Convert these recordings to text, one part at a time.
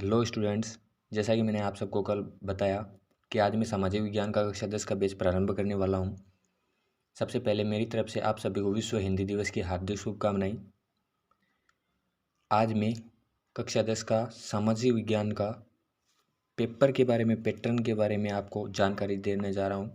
Hello students. जैसा कि मैंने आप सबको कल बताया कि आज मैं सामाजिक विज्ञान का कक्षा 10 का बैच प्रारंभ करने वाला हूं। सबसे पहले मेरी तरफ से आप सभी को विश्व हिंदी दिवस की हार्दिक शुभकामनाएं। आज मैं कक्षा 10 का सामाजिक विज्ञान का पेपर के बारे में, पैटर्न के बारे में आपको जानकारी देने जा रहा हूं।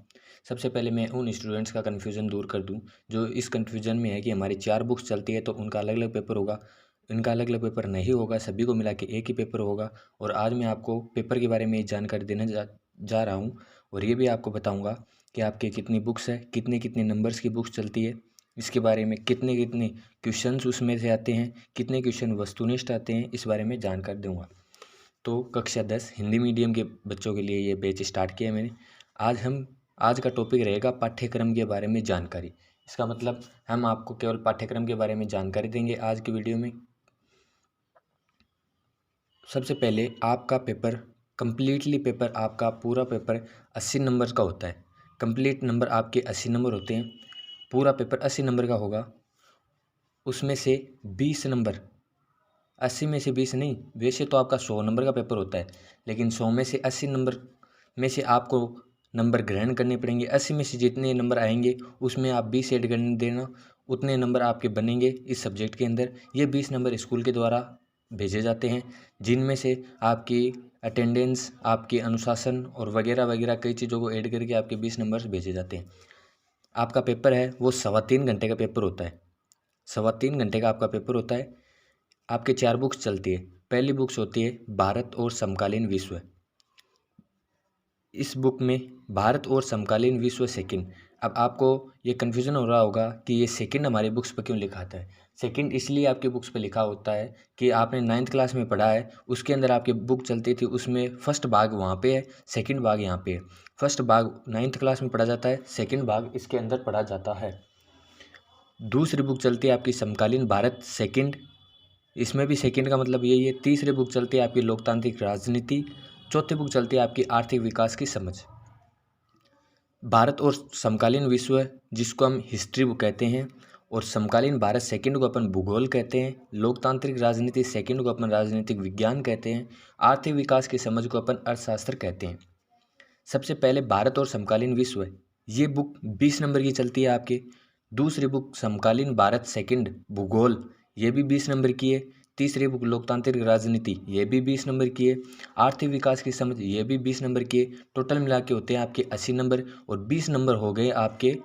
सबसे पहले मैं उन स्टूडेंट्स का कन्फ्यूज़न दूर कर दूं जो इस कन्फ्यूज़न में है कि हमारी 4 बुक्स चलती है तो उनका अलग अलग पेपर होगा। इनका अलग अलग पेपर नहीं होगा, सभी को मिला के एक ही पेपर होगा। और आज मैं आपको पेपर के बारे में जानकारी देने जा रहा हूँ। और ये भी आपको बताऊँगा कि आपके कितनी बुक्स है, कितने कितने नंबर्स की बुक्स चलती है, इसके बारे में कितने कितने क्वेश्चंस उसमें से आते हैं, कितने क्वेश्चन वस्तुनिष्ठ आते हैं, इस बारे में जानकारी दूंगा। तो कक्षा 10 हिंदी मीडियम के बच्चों के लिए ये बैच स्टार्ट किया है मैंने। आज का टॉपिक रहेगा पाठ्यक्रम के बारे में जानकारी। इसका मतलब हम आपको केवल पाठ्यक्रम के बारे में जानकारी देंगे आज की वीडियो में। सबसे पहले आपका पेपर पेपर आपका पूरा पेपर 80 नंबर का होता है। कंप्लीट नंबर आपके 80 नंबर होते हैं। पूरा पेपर 80 नंबर का होगा। उसमें से 20 नंबर, 80 में से 20 नहीं, वैसे तो आपका 100 नंबर का पेपर होता है, लेकिन 100 में से 80 नंबर में से आपको नंबर ग्रहण करने पड़ेंगे। 80 में से जितने नंबर आएंगे उसमें आप 20 ऐड कर देना, उतने नंबर आपके बनेंगे इस सब्जेक्ट के अंदर। ये 20 नंबर स्कूल के द्वारा भेजे जाते हैं, जिनमें से आपकी अटेंडेंस, आपके अनुशासन और वगैरह वगैरह कई चीज़ों को ऐड करके आपके 20 नंबर भेजे जाते हैं। आपका पेपर है वो 3.25 घंटे का पेपर होता है। 3.25 घंटे का आपका पेपर होता है। आपके 4 बुक्स चलती है। पहली बुक्स होती है भारत और समकालीन विश्व। इस बुक में भारत और समकालीन विश्व सेकंड। अब आपको ये कन्फ्यूज़न हो रहा होगा कि ये सेकंड हमारी बुक्स पर क्यों लिखा आता है। सेकंड इसलिए आपकी बुक्स पे लिखा होता है कि आपने 9th क्लास में पढ़ा है, उसके अंदर आपकी बुक चलती थी, उसमें फर्स्ट भाग वहाँ पे है, सेकंड भाग यहाँ पे है। फर्स्ट भाग 9th क्लास में पढ़ा जाता है, सेकंड भाग इसके अंदर पढ़ा जाता है। दूसरी बुक चलती है आपकी समकालीन भारत सेकंड। इसमें भी सेकंड का मतलब यही है। तीसरी बुक चलती है आपकी लोकतांत्रिक राजनीति। चौथी बुक चलती है आपकी आर्थिक विकास की समझ। भारत और समकालीन विश्व जिसको हम हिस्ट्री बुक कहते हैं, और समकालीन भारत सेकंड को अपन भूगोल कहते हैं। लोकतांत्रिक राजनीति सेकंड को अपन राजनीतिक विज्ञान कहते हैं। आर्थिक विकास की समझ को अपन अर्थशास्त्र कहते हैं। सबसे पहले भारत और समकालीन विश्व, ये बुक 20 नंबर की चलती है आपके। दूसरी बुक समकालीन भारत सेकंड भूगोल, ये भी 20 नंबर की है। तीसरी बुक लोकतांत्रिक राजनीति, ये भी 20 नंबर की है। आर्थिक विकास की समझ, ये भी 20 नंबर की है। टोटल मिला के होते हैं आपके 80 नंबर। और 20 नंबर हो गए आपके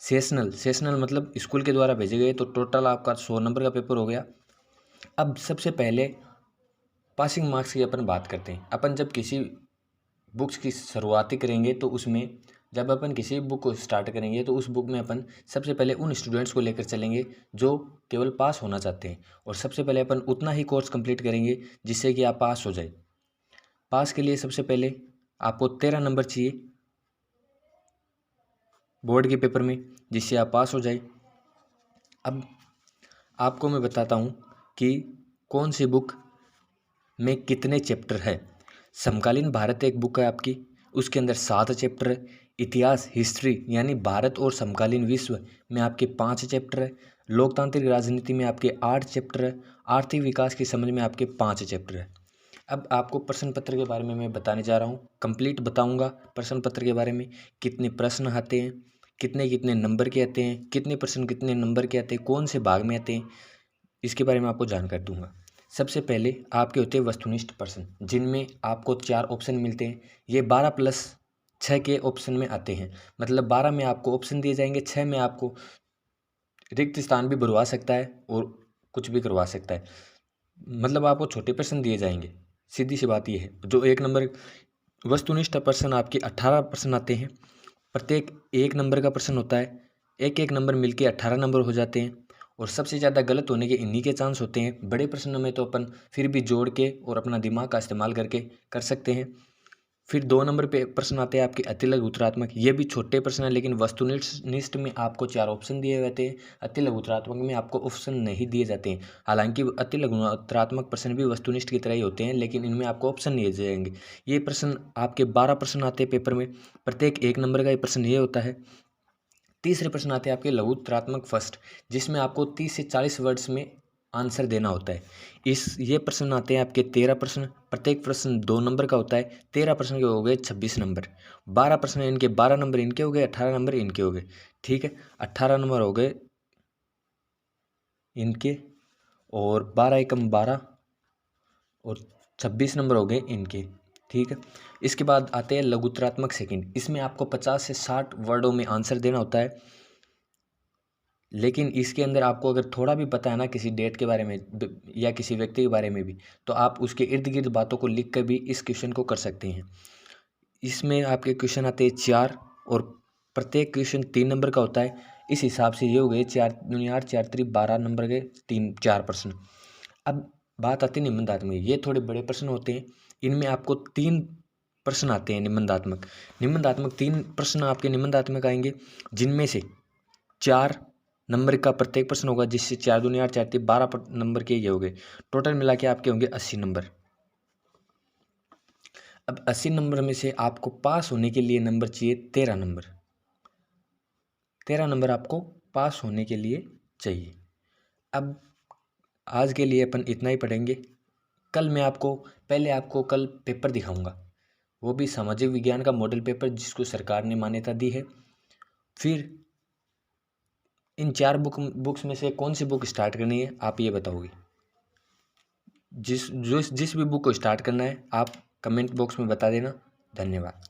सेशनल मतलब स्कूल के द्वारा भेजे गए, तो टोटल आपका 100 नंबर का पेपर हो गया। अब सबसे पहले पासिंग मार्क्स की अपन बात करते हैं। अपन जब किसी बुक्स की शुरुआती करेंगे तो उसमें, जब अपन किसी बुक को स्टार्ट करेंगे तो उस बुक में अपन सबसे पहले उन स्टूडेंट्स को लेकर चलेंगे जो केवल पास होना चाहते हैं। और सबसे पहले अपन उतना ही कोर्स कंप्लीट करेंगे जिससे कि आप पास हो जाए। पास के लिए सबसे पहले आपको 13 नंबर चाहिए बोर्ड के पेपर में, जिससे आप पास हो जाए। अब आपको मैं बताता हूँ कि कौन सी बुक में कितने चैप्टर है। समकालीन भारत एक बुक है आपकी, उसके अंदर 7 चैप्टर है। इतिहास हिस्ट्री यानी भारत और समकालीन विश्व में आपके 5 चैप्टर है। लोकतांत्रिक राजनीति में आपके 8 चैप्टर है। आर्थिक विकास की समझ में आपके 5 चैप्टर है। अब आपको प्रश्न पत्र के बारे में मैं बताने जा रहा हूँ। कंप्लीट बताऊँगा प्रश्न पत्र के बारे में, कितने प्रश्न आते हैं, कितने कितने नंबर के आते हैं, कितने प्रश्न कितने नंबर के आते हैं, कौन से भाग में आते हैं, इसके बारे में आपको जानकारी दूंगा। सबसे पहले आपके होते हैं वस्तुनिष्ठ प्रश्न, जिनमें आपको 4 ऑप्शन मिलते हैं। ये 12+6 के ऑप्शन में आते हैं। मतलब 12 में आपको ऑप्शन दिए जाएंगे, 6 में आपको रिक्त स्थान भी भरवा सकता है और कुछ भी करवा सकता है। मतलब आपको छोटे प्रश्न दिए जाएंगे। सीधी सी बात यह है। जो 1 नंबर वस्तुनिष्ठ प्रश्न आपके 18 प्रश्न आते हैं। प्रत्येक 1 नंबर का प्रश्न होता है। एक एक नंबर मिलके 18 नंबर हो जाते हैं। और सबसे ज़्यादा गलत होने के इन्हीं के चांस होते हैं। बड़े प्रश्नों में तो अपन फिर भी जोड़ के और अपना दिमाग का इस्तेमाल करके कर सकते हैं। फिर 2 नंबर पे प्रश्न आते हैं आपके अतिलघु उत्तरात्मक। ये भी छोटे प्रश्न है, लेकिन वस्तुनिष्ठ में आपको 4 ऑप्शन दिए जाते हैं। अतिलघु उत्तरात्मक में आपको ऑप्शन नहीं दिए जाते हैं। हालांकि अतिलघु उत्तरात्मक प्रश्न भी वस्तुनिष्ठ की तरह ही होते हैं, लेकिन इनमें आपको ऑप्शन नहीं दिए जाएंगे। ये प्रश्न आपके 12 प्रश्न आते हैं पेपर में। प्रत्येक 1 नंबर का ये प्रश्न ये होता है। तीसरे प्रश्न आते हैं आपके लघु उत्तरात्मक फर्स्ट, जिसमें आपको 30 से 40 वर्ड्स में आंसर देना होता है। ये प्रश्न आते हैं आपके 13 प्रश्न, प्रत्येक प्रश्न 2 नंबर का होता है। 13 प्रश्न के हो गए 26 नंबर, 12 प्रश्न इनके, 12 नंबर इनके हो गए, 18 नंबर इनके हो गए। ठीक है, 18 नंबर हो गए इनके, और 12 एकम 12, और 26 नंबर हो गए इनके। ठीक है, इसके बाद आते हैं लघुत्तरात्मक सेकंड। इसमें आपको 50 से 60 वर्डों में आंसर देना होता है। लेकिन इसके अंदर आपको अगर थोड़ा भी पता है ना किसी डेट के बारे में या किसी व्यक्ति के बारे में भी, तो आप उसके इर्द गिर्द बातों को लिख कर भी इस क्वेश्चन को कर सकते हैं। इसमें आपके क्वेश्चन आते हैं 4, और प्रत्येक क्वेश्चन 3 नंबर का होता है। इस हिसाब से ये हो गए 4 दूनी 8, 4 3 12 नंबर के 4 प्रश्न। अब बात आती है निबंधात्मक। ये थोड़े बड़े प्रश्न होते हैं। इनमें आपको 3 प्रश्न आते हैं निबंधात्मक। 3 प्रश्न आपके निबंधात्मक आएंगे, जिनमें से 4 नंबर का प्रत्येक प्रश्न होगा, जिससे 4 दूनी 8, 4 3 12 नंबर के ये हो गए। टोटल मिला के आपके होंगे 80 नंबर। अब 80 नंबर में से आपको पास होने के लिए नंबर चाहिए 13 नंबर। 13 नंबर आपको पास होने के लिए चाहिए। अब आज के लिए अपन इतना ही पढ़ेंगे। कल मैं आपको कल पेपर दिखाऊंगा, वो भी सामाजिक विज्ञान का मॉडल पेपर, जिसको सरकार ने मान्यता दी है। फिर इन 4 बुक्स में से कौन सी बुक स्टार्ट करनी है आप ये बताओगे। जिस भी बुक को स्टार्ट करना है आप कमेंट बॉक्स में बता देना। धन्यवाद।